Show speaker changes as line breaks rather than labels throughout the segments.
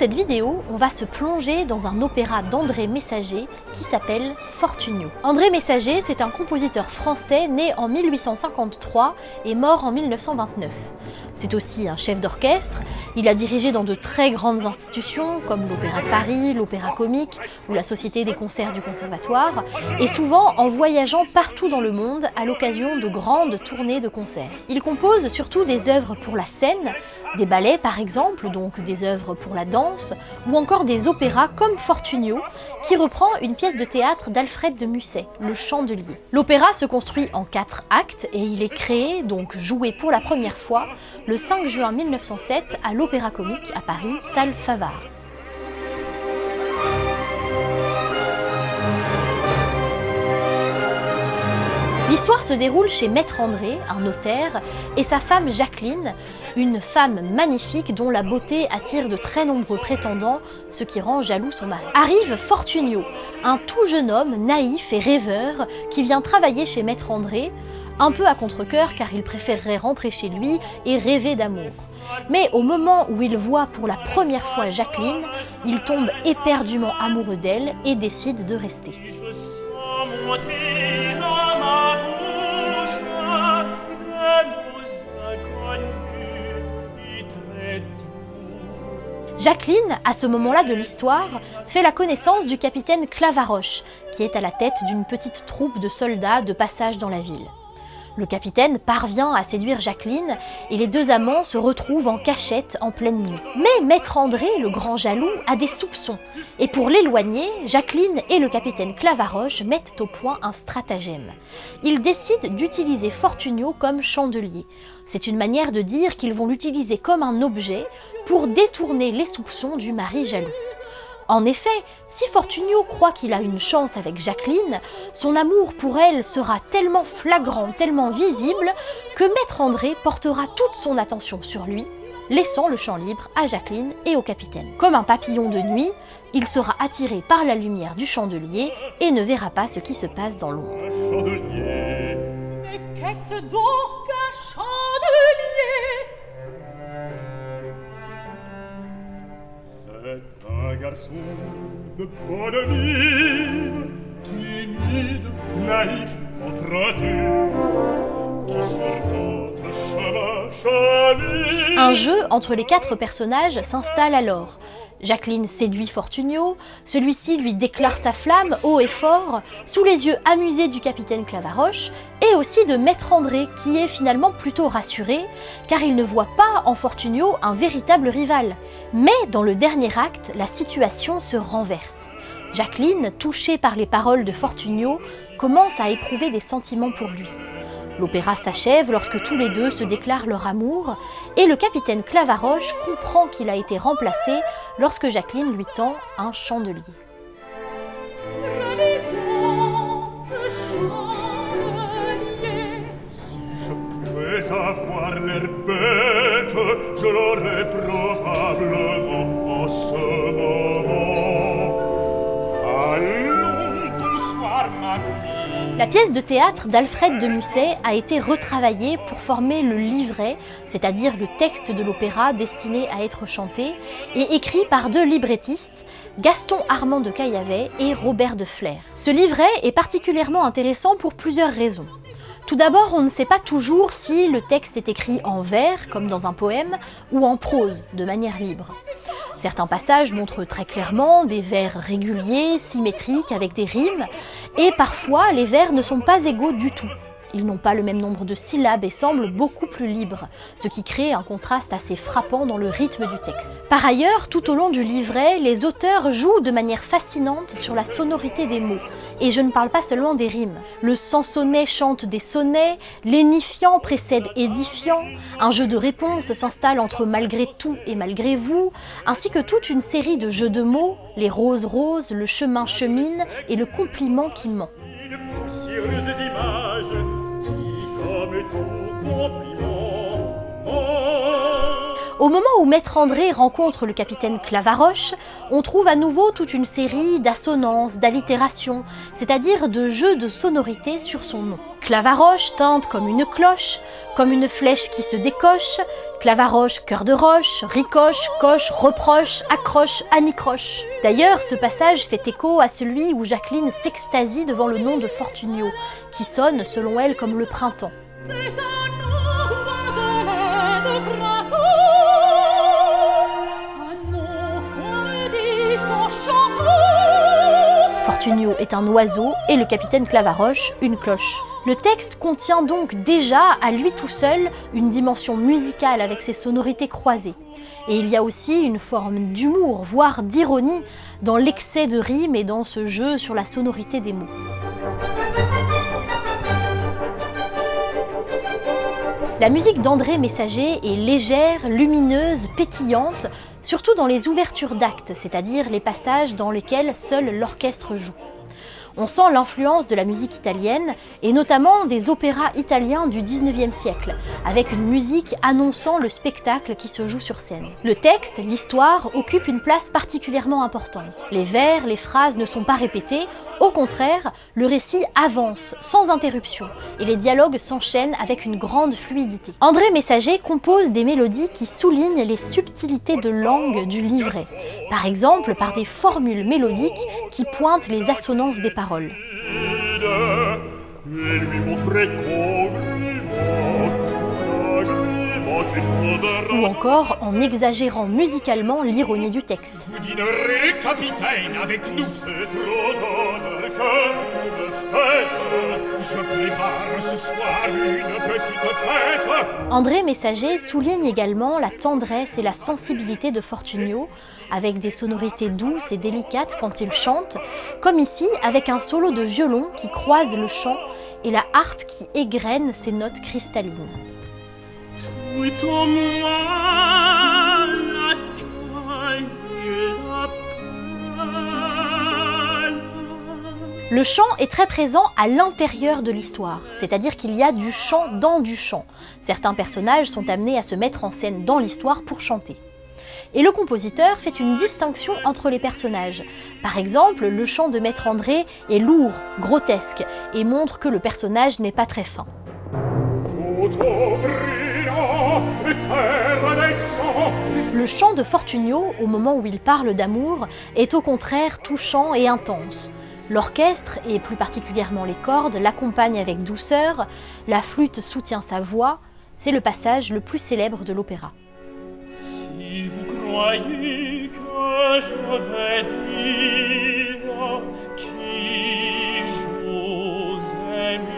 cette vidéo, on va se plonger dans un opéra d'André Messager qui s'appelle Fortunio. André Messager, c'est un compositeur français né en 1853 et mort en 1929. C'est aussi un chef d'orchestre, il a dirigé dans de très grandes institutions comme l'Opéra de Paris, l'Opéra Comique ou la Société des concerts du Conservatoire, et souvent en voyageant partout dans le monde à l'occasion de grandes tournées de concerts. Il compose surtout des œuvres pour la scène, des ballets par exemple, donc des œuvres pour la danse, ou encore des opéras comme Fortunio, qui reprend une pièce de théâtre d'Alfred de Musset, Le Chandelier. L'opéra se construit en 4 actes et il est créé, donc joué pour la première fois, le 5 juin 1907 à l'Opéra Comique à Paris, salle Favart. L'histoire se déroule chez Maître André, un notaire, et sa femme Jacqueline, une femme magnifique dont la beauté attire de très nombreux prétendants, ce qui rend jaloux son mari. Arrive Fortunio, un tout jeune homme naïf et rêveur qui vient travailler chez Maître André, un peu à contre-cœur car il préférerait rentrer chez lui et rêver d'amour. Mais au moment où il voit pour la première fois Jacqueline, il tombe éperdument amoureux d'elle et décide de rester. Jacqueline, à ce moment-là de l'histoire, fait la connaissance du capitaine Clavaroche, qui est à la tête d'une petite troupe de soldats de passage dans la ville. Le capitaine parvient à séduire Jacqueline et les deux amants se retrouvent en cachette en pleine nuit. Mais Maître André, le grand jaloux, a des soupçons et pour l'éloigner, Jacqueline et le capitaine Clavaroche mettent au point un stratagème. Ils décident d'utiliser Fortunio comme chandelier. C'est une manière de dire qu'ils vont l'utiliser comme un objet pour détourner les soupçons du mari jaloux. En effet, si Fortunio croit qu'il a une chance avec Jacqueline, son amour pour elle sera tellement flagrant, tellement visible, que Maître André portera toute son attention sur lui, laissant le champ libre à Jacqueline et au capitaine. Comme un papillon de nuit, il sera attiré par la lumière du chandelier et ne verra pas ce qui se passe dans l'ombre.
Mais qu'est-ce donc un chandelier ?
C'est un garçon de bonne mine, timide, naïf, emprunté, qui sur votre chemin chemine.
Un jeu entre les 4 personnages s'installe alors. Jacqueline séduit Fortunio, celui-ci lui déclare sa flamme haut et fort, sous les yeux amusés du capitaine Clavaroche, et aussi de Maître André, qui est finalement plutôt rassuré, car il ne voit pas en Fortunio un véritable rival. Mais dans le dernier acte, la situation se renverse. Jacqueline, touchée par les paroles de Fortunio, commence à éprouver des sentiments pour lui. L'opéra s'achève lorsque tous les deux se déclarent leur amour et le capitaine Clavaroche comprend qu'il a été remplacé lorsque Jacqueline lui tend un chandelier.
Si je pouvais avoir l'air bête, je l'aurais probablement en ce moment. Allons, bonsoir, mamie.
La pièce de théâtre d'Alfred de Musset a été retravaillée pour former le livret, c'est-à-dire le texte de l'opéra destiné à être chanté, et écrit par 2 librettistes, Gaston Armand de Caillavet et Robert de Flers. Ce livret est particulièrement intéressant pour plusieurs raisons. Tout d'abord, on ne sait pas toujours si le texte est écrit en vers, comme dans un poème, ou en prose, de manière libre. Certains passages montrent très clairement des vers réguliers, symétriques, avec des rimes, et parfois les vers ne sont pas égaux du tout. Ils n'ont pas le même nombre de syllabes et semblent beaucoup plus libres, ce qui crée un contraste assez frappant dans le rythme du texte. Par ailleurs, tout au long du livret, les auteurs jouent de manière fascinante sur la sonorité des mots. Et je ne parle pas seulement des rimes. Le sansonnet chante des sonnets, l'énifiant précède édifiant, un jeu de réponses s'installe entre malgré tout et malgré vous, ainsi que toute une série de jeux de mots, les roses roses, le chemin chemine et le compliment qui ment.
Une poussiéreuse image qui, comme tout compliment,
Au moment où Maître André rencontre le capitaine Clavaroche, on trouve à nouveau toute une série d'assonances, d'allitérations, c'est-à-dire de jeux de sonorités sur son nom. Clavaroche tinte comme une cloche, comme une flèche qui se décoche, Clavaroche, cœur de roche, ricoche, coche, reproche, accroche, anicroche. D'ailleurs, ce passage fait écho à celui où Jacqueline s'extasie devant le nom de Fortunio, qui sonne, selon elle, comme le printemps.
C'est un nom d'oiselet de printemps, un nom qu'on ne dit qu'en chantant.
Fortunio est un oiseau et le capitaine Clavaroche, une cloche. Le texte contient donc déjà, à lui tout seul, une dimension musicale avec ses sonorités croisées. Et il y a aussi une forme d'humour, voire d'ironie, dans l'excès de rime et dans ce jeu sur la sonorité des mots. La musique d'André Messager est légère, lumineuse, pétillante, surtout dans les ouvertures d'actes, c'est-à-dire les passages dans lesquels seul l'orchestre joue. On sent l'influence de la musique italienne, et notamment des opéras italiens du XIXe siècle, avec une musique annonçant le spectacle qui se joue sur scène. Le texte, l'histoire, occupe une place particulièrement importante. Les vers, les phrases ne sont pas répétés, au contraire, le récit avance sans interruption, et les dialogues s'enchaînent avec une grande fluidité. André Messager compose des mélodies qui soulignent les subtilités de langue du livret, par exemple par des formules mélodiques qui pointent les assonances des paroles. Ou encore en exagérant musicalement l'ironie du texte.
Vous dînerez, capitaine, avec nous. C'est trop d'honneur que vous me faites. Je prépare ce soir une petite fête.
André Messager souligne également la tendresse et la sensibilité de Fortunio, avec des sonorités douces et délicates quand il chante, comme ici avec un solo de violon qui croise le chant et la harpe qui égrène ses notes cristallines.
Tout en moi la caille et la peine.
Le chant est très présent à l'intérieur de l'histoire, c'est-à-dire qu'il y a du chant dans du chant. Certains personnages sont amenés à se mettre en scène dans l'histoire pour chanter. Et le compositeur fait une distinction entre les personnages. Par exemple, le chant de Maître André est lourd, grotesque, et montre que le personnage n'est pas très fin. Le chant de Fortunio, au moment où il parle d'amour, est au contraire touchant et intense. L'orchestre, et plus particulièrement les cordes, l'accompagnent avec douceur, la flûte soutient sa voix, c'est le passage le plus célèbre de l'opéra.
Si vous croyez que je vais dire qui j'ose aimer.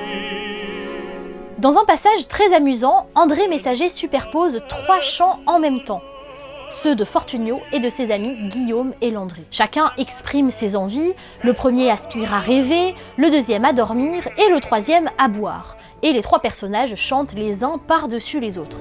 Dans un passage très amusant, André Messager superpose 3 chants en même temps. Ceux de Fortunio et de ses amis Guillaume et Landry. Chacun exprime ses envies, le premier aspire à rêver, le deuxième à dormir et le troisième à boire. Et les 3 personnages chantent les uns par-dessus les autres.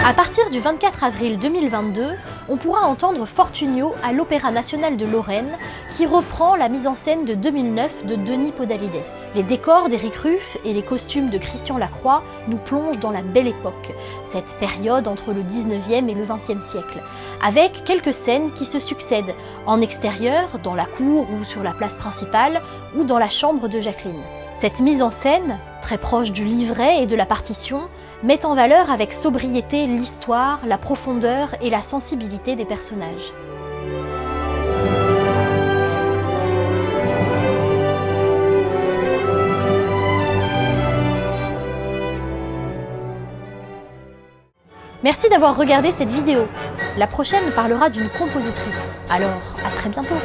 À partir du 24 avril 2022, on pourra entendre Fortunio à l'Opéra national de Lorraine, qui reprend la mise en scène de 2009 de Denis Podalides. Les décors d'Éric Ruff et les costumes de Christian Lacroix nous plongent dans la belle époque, cette période entre le 19e et le 20e siècle, avec quelques scènes qui se succèdent, en extérieur, dans la cour ou sur la place principale, ou dans la chambre de Jacqueline. Cette mise en scène, très proche du livret et de la partition, met en valeur avec sobriété l'histoire, la profondeur et la sensibilité des personnages. Merci d'avoir regardé cette vidéo. La prochaine parlera d'une compositrice. Alors, à très bientôt.